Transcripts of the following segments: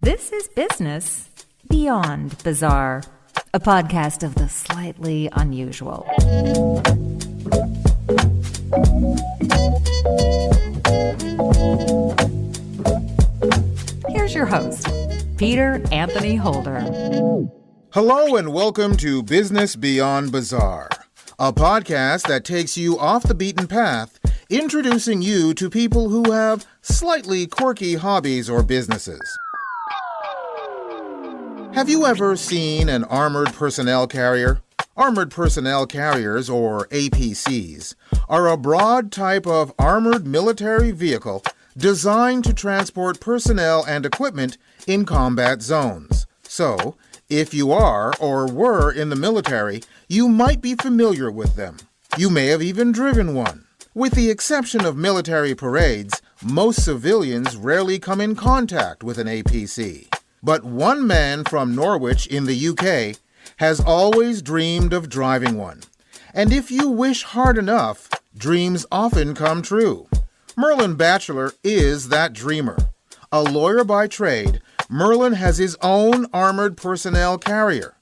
This is Business Beyond Bizarre, a podcast of the slightly unusual. Here's your host, Peter Anthony Holder. Hello and welcome to Business Beyond Bizarre, a podcast that takes you off the beaten path, introducing you to people who have slightly quirky hobbies or businesses. Have you ever seen an armored personnel carrier? Armored personnel carriers, or APCs, are a broad type of armored military vehicle designed to transport personnel and equipment in combat zones. So, if you are or were in the military, you might be familiar with them. You may have even driven one. With the exception of military parades, most civilians rarely come in contact with an APC. But one man from Norwich in the UK has always dreamed of driving one. And if you wish hard enough, dreams often come true. Merlin Batchelor is that dreamer. A lawyer by trade, Merlin has his own armored personnel carrier.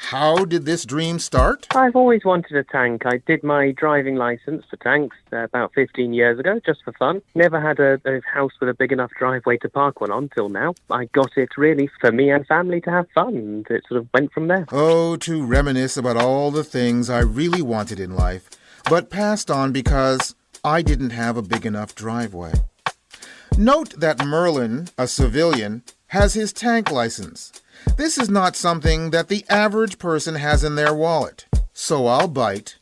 How did this dream start? I've always wanted a tank. I did my driving license for tanks about 15 years ago, just for fun. Never had a house with a big enough driveway to park one on till now. I got it really for me and family to have fun, and it sort of went from there. Oh, to reminisce about all the things I really wanted in life, but passed on because I didn't have a big enough driveway. Note that Merlin, a civilian, has his tank license. This is not something that the average person has in their wallet. So I'll bite.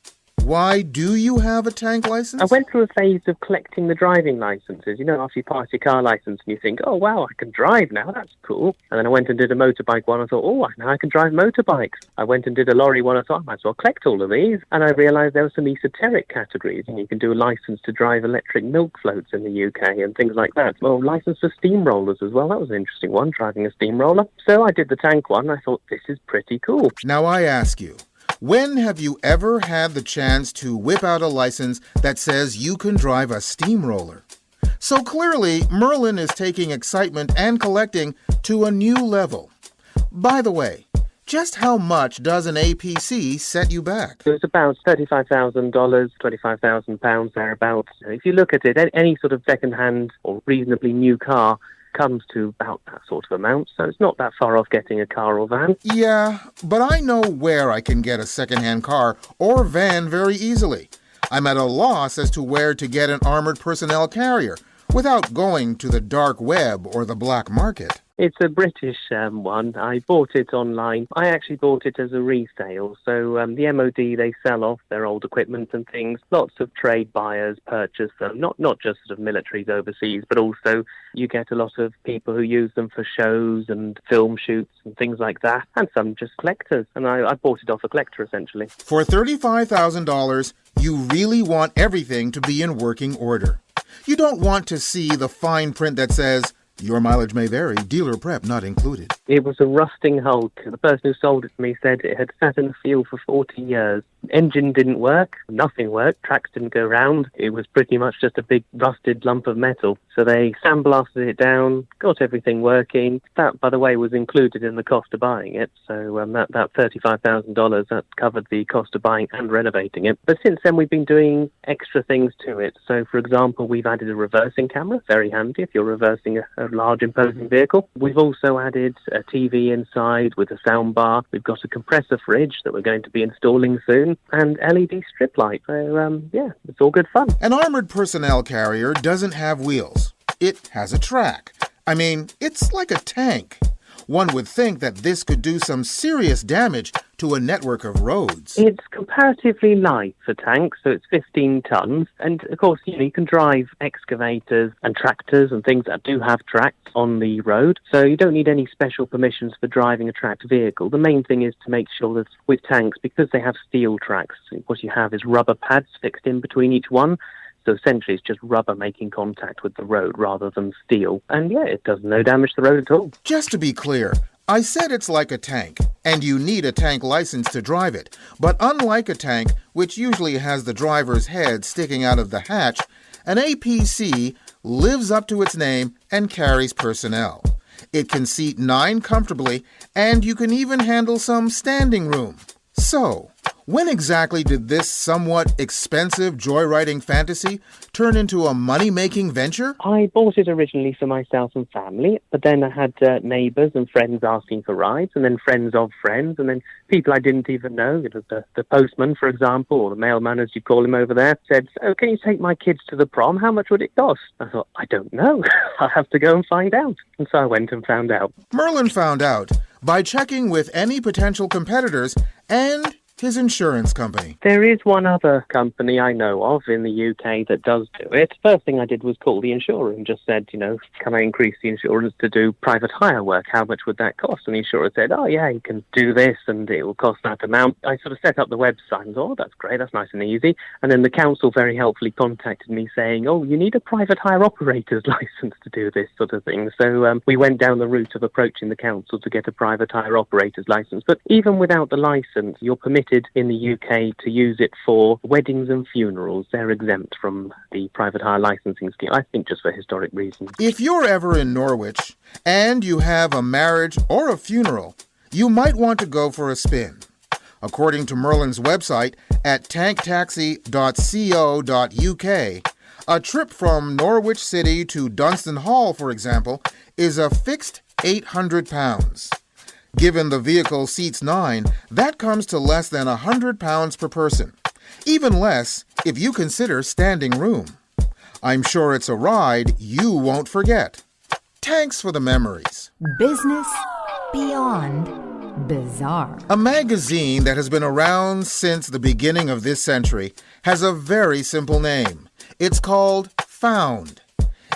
Why do you have a tank license? I went through a phase of collecting the driving licenses. You know, after you pass your car license and you think, oh, wow, I can drive now, that's cool. And then I went and did a motorbike one. I thought, oh, now I can drive motorbikes. I went and did a lorry one. I thought, I might as well collect all of these. And I realised there were some esoteric categories. And you can do a licence to drive electric milk floats in the UK and things like that. Well, licence for steamrollers as well. That was an interesting one, driving a steamroller. So I did the tank one. I thought, this is pretty cool. Now I ask you, when have you ever had the chance to whip out a license that says you can drive a steamroller? So clearly, Merlin is taking excitement and collecting to a new level. By the way, just how much does an APC set you back? It was about $35,000, £25,000 thereabouts. If you look at it, any sort of second-hand or reasonably new car comes to about that sort of amount, so it's not that far off getting a car or van. Yeah, but I know where I can get a second-hand car or van very easily. I'm at a loss as to where to get an armored personnel carrier without going to the dark web or the black market. It's a British one. I bought it online. I actually bought it as a resale. So the MOD, they sell off their old equipment and things. Lots of trade buyers purchase them, not just sort of militaries overseas, but also you get a lot of people who use them for shows and film shoots and things like that, and some just collectors. And I bought it off a collector, essentially. For $35,000, you really want everything to be in working order. You don't want to see the fine print that says, your mileage may vary, dealer prep not included. It was a rusting hulk. The person who sold it to me said it had sat in the field for 40 years. Engine didn't work, nothing worked, tracks didn't go round. It was pretty much just a big rusted lump of metal. So they sandblasted it down, got everything working. That, by the way, was included in the cost of buying it. So that $35,000, that covered the cost of buying and renovating it. But since then, we've been doing extra things to it. So, for example, we've added a reversing camera, very handy if you're reversing a large imposing vehicle. We've also added a TV inside with a sound bar. We've got a compressor fridge that we're going to be installing soon, and LED strip light. So, it's all good fun. An armored personnel carrier doesn't have wheels. It has a track. I mean, it's like a tank. One would think that this could do some serious damage to a network of roads. It's comparatively light for tanks, so it's 15 tons. And, of course, you can drive excavators and tractors and things that do have tracks on the road. So you don't need any special permissions for driving a tracked vehicle. The main thing is to make sure that with tanks, because they have steel tracks, what you have is rubber pads fixed in between each one. So essentially it's just rubber making contact with the road rather than steel. And it does no damage to the road at all. Just to be clear, I said it's like a tank, and you need a tank license to drive it. But unlike a tank, which usually has the driver's head sticking out of the hatch, an APC lives up to its name and carries personnel. It can seat 9 comfortably, and you can even handle some standing room. So, when exactly did this somewhat expensive joyriding fantasy turn into a money-making venture? I bought it originally for myself and family, but then I had neighbours and friends asking for rides, and then friends of friends, and then people I didn't even know. The postman, for example, or the mailman, as you call him over there, said, "Oh, can you take my kids to the prom? How much would it cost?" I thought, I don't know. I'll have to go and find out. And so I went and found out. Merlin found out by checking with any potential competitors and his insurance company. There is one other company I know of in the UK that does do it. First thing I did was call the insurer and just said, can I increase the insurance to do private hire work? How much would that cost? And the insurer said, oh yeah, you can do this and it will cost that amount. I sort of set up the website and thought, oh, that's great, that's nice and easy. And then the council very helpfully contacted me saying, oh, you need a private hire operator's license to do this sort of thing. So we went down the route of approaching the council to get a private hire operator's license. But even without the license, you're permitted in the UK to use it for weddings and funerals. They're exempt from the private hire licensing scheme, I think just for historic reasons. If you're ever in Norwich and you have a marriage or a funeral, you might want to go for a spin. According to Merlin's website at tanktaxi.co.uk, a trip from Norwich City to Dunstan Hall, for example, is a fixed £800. Given the vehicle seats 9, that comes to less than £100 per person. Even less if you consider standing room. I'm sure it's a ride you won't forget. Thanks for the memories. Business beyond bizarre. A magazine that has been around since the beginning of this century has a very simple name. It's called Found.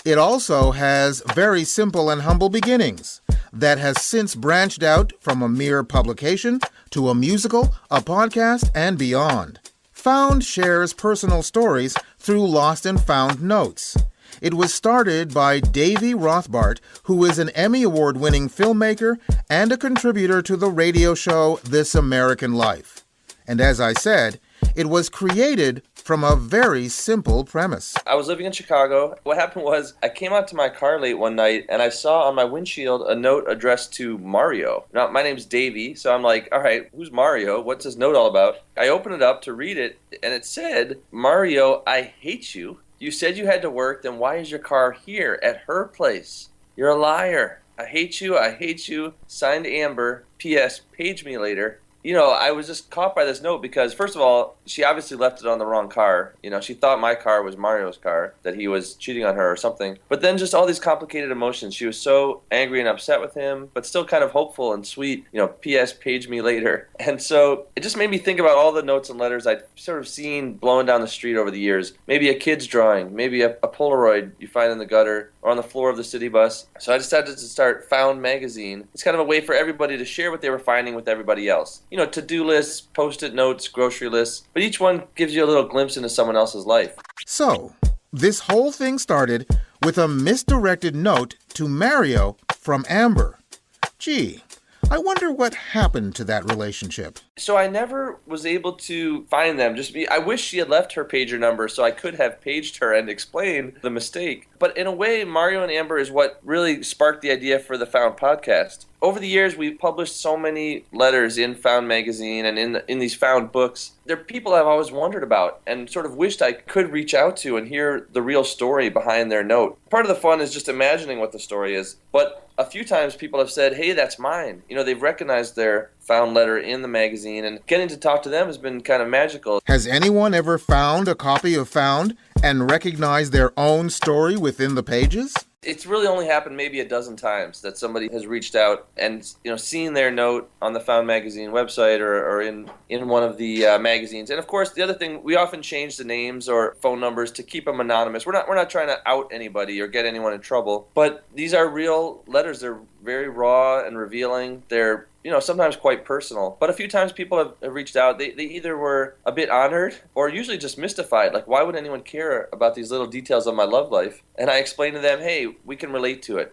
It also has very simple and humble beginnings that has since branched out from a mere publication to a musical, a podcast, and beyond. Found shares personal stories through lost and found notes. It was started by Davy Rothbart, who is an Emmy Award-winning filmmaker and a contributor to the radio show This American Life. And as I said, it was created from a very simple premise. I was living in Chicago. What happened was I came out to my car late one night and I saw on my windshield a note addressed to Mario. Now, my name's Davey, so I'm like, all right, who's Mario? What's this note all about? I opened it up to read it and it said, Mario, I hate you. You said you had to work, then why is your car here at her place? You're a liar. I hate you. I hate you. Signed Amber. P.S. Page me later. I was just caught by this note because, first of all, she obviously left it on the wrong car. She thought my car was Mario's car, that he was cheating on her or something. But then just all these complicated emotions. She was so angry and upset with him, but still kind of hopeful and sweet. P.S. Page me later. And so it just made me think about all the notes and letters I'd sort of seen blowing down the street over the years. Maybe a kid's drawing, maybe a Polaroid you find in the gutter or on the floor of the city bus. So I decided to start Found Magazine. It's kind of a way for everybody to share what they were finding with everybody else. To-do lists, post-it notes, grocery lists, but each one gives you a little glimpse into someone else's life. So, this whole thing started with a misdirected note to Mario from Amber. Gee, I wonder what happened to that relationship. So I never was able to find them. I wish she had left her pager number so I could have paged her and explained the mistake. But in a way, Mario and Amber is what really sparked the idea for the Found podcast. Over the years, we've published so many letters in Found Magazine and in these Found books. They're people I've always wondered about and sort of wished I could reach out to and hear the real story behind their note. Part of the fun is just imagining what the story is. But a few times people have said, hey, that's mine. They've recognized their Found letter in the magazine, and getting to talk to them has been kind of magical. Has anyone ever found a copy of Found and recognized their own story within the pages? It's really only happened maybe a dozen times that somebody has reached out and seen their note on the Found Magazine website or in one of the magazines. And of course, the other thing, we often change the names or phone numbers to keep them anonymous. We're not trying to out anybody or get anyone in trouble, but these are real letters. They're very raw and revealing. They're sometimes quite personal. But a few times people have reached out. They either were a bit honored or usually just mystified. Like, why would anyone care about these little details of my love life? And I explained to them, hey, we can relate to it.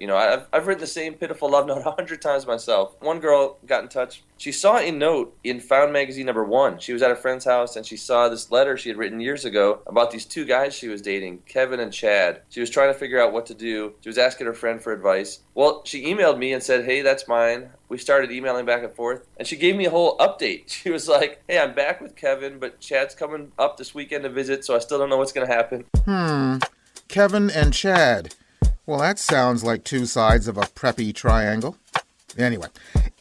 I've written the same pitiful love note 100 times myself. One girl got in touch. She saw a note in Found Magazine #1. She was at a friend's house and she saw this letter she had written years ago about these two guys she was dating, Kevin and Chad. She was trying to figure out what to do. She was asking her friend for advice. Well, she emailed me and said, hey, that's mine. We started emailing back and forth, and she gave me a whole update. She was like, hey, I'm back with Kevin, but Chad's coming up this weekend to visit, so I still don't know what's going to happen. Kevin and Chad. Well, that sounds like two sides of a preppy triangle. Anyway,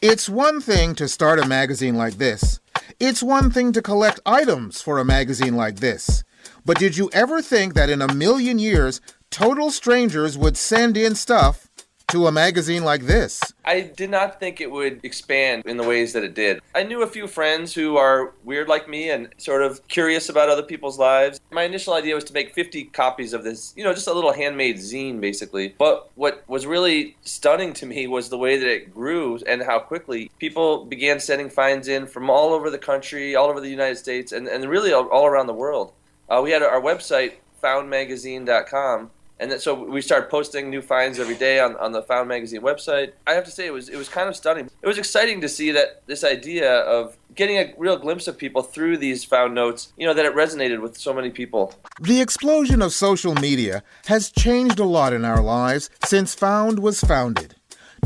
it's one thing to start a magazine like this. It's one thing to collect items for a magazine like this. But did you ever think that in a million years, total strangers would send in stuff to a magazine like this? I did not think it would expand in the ways that it did. I knew a few friends who are weird like me and sort of curious about other people's lives. My initial idea was to make 50 copies of this, just a little handmade zine, basically. But what was really stunning to me was the way that it grew and how quickly people began sending finds in from all over the country, all over the United States, and really all around the world. We had our website, foundmagazine.com. And so we started posting new finds every day on the Found Magazine website. I have to say it was kind of stunning. It was exciting to see that this idea of getting a real glimpse of people through these found notes, that it resonated with so many people. The explosion of social media has changed a lot in our lives since Found was founded.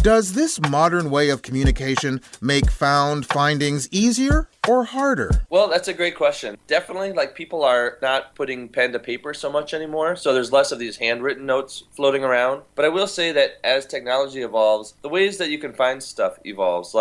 Does this modern way of communication make found findings easier or harder? Well, that's a great question. Definitely, people are not putting pen to paper so much anymore, so there's less of these handwritten notes floating around. But I will say that as technology evolves, the ways that you can find stuff evolves.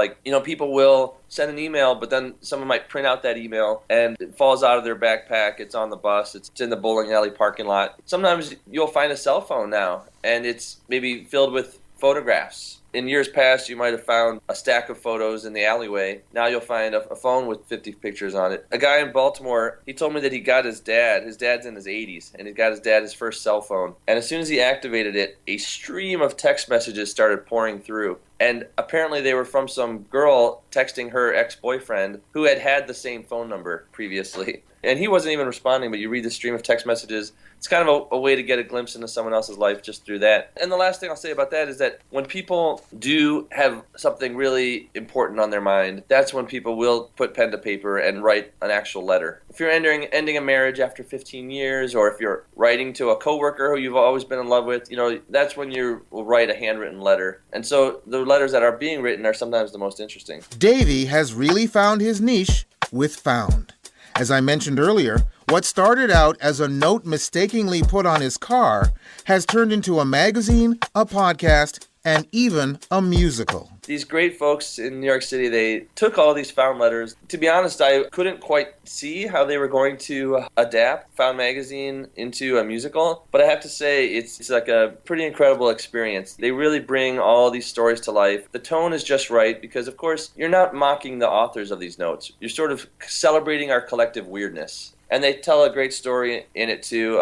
People will send an email, but then someone might print out that email and it falls out of their backpack, it's on the bus, it's in the bowling alley parking lot. Sometimes you'll find a cell phone now, and it's maybe filled with photographs. In years past, you might have found a stack of photos in the alleyway. Now you'll find a phone with 50 pictures on it. A guy in Baltimore, he told me that he got his dad's in his 80s, and he got his dad his first cell phone. And as soon as he activated it, a stream of text messages started pouring through. And apparently they were from some girl texting her ex-boyfriend who had the same phone number previously. And he wasn't even responding, but you read the stream of text messages. It's kind of a way to get a glimpse into someone else's life just through that. And the last thing I'll say about that is that when people do have something really important on their mind, that's when people will put pen to paper and write an actual letter. If you're ending a marriage after 15 years, or if you're writing to a coworker who you've always been in love with, that's when you will write a handwritten letter. And so the letters that are being written are sometimes the most interesting. Davy has really found his niche with Found. As I mentioned earlier, what started out as a note mistakenly put on his car has turned into a magazine, a podcast, and even a musical. These great folks in New York City, they took all these found letters. To be honest, I couldn't quite see how they were going to adapt Found Magazine into a musical, but I have to say it's like a pretty incredible experience. They really bring all these stories to life. The tone is just right because, of course, you're not mocking the authors of these notes. You're sort of celebrating our collective weirdness. And they tell a great story in it, too.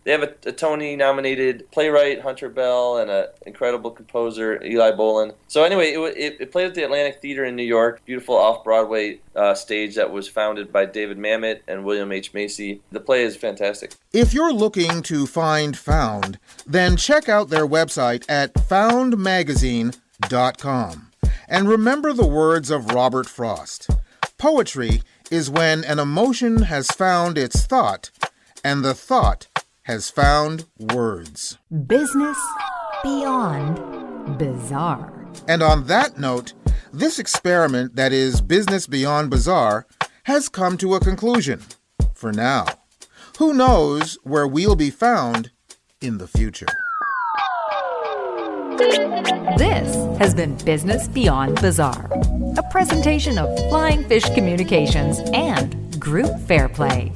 They have a Tony-nominated playwright, Hunter Bell, and an incredible composer, Eli Bolin. So anyway, it played at the Atlantic Theater in New York, beautiful off-Broadway stage that was founded by David Mamet and William H. Macy. The play is fantastic. If you're looking to find Found, then check out their website at foundmagazine.com. And remember the words of Robert Frost. Poetry is when an emotion has found its thought, and the thought has found words. Business beyond bizarre. And on that note, this experiment that is Business Beyond Bizarre has come to a conclusion. For now. Who knows where we'll be found in the future? This has been Business Beyond Bizarre, a presentation of Flying Fish Communications and Group Fair Play.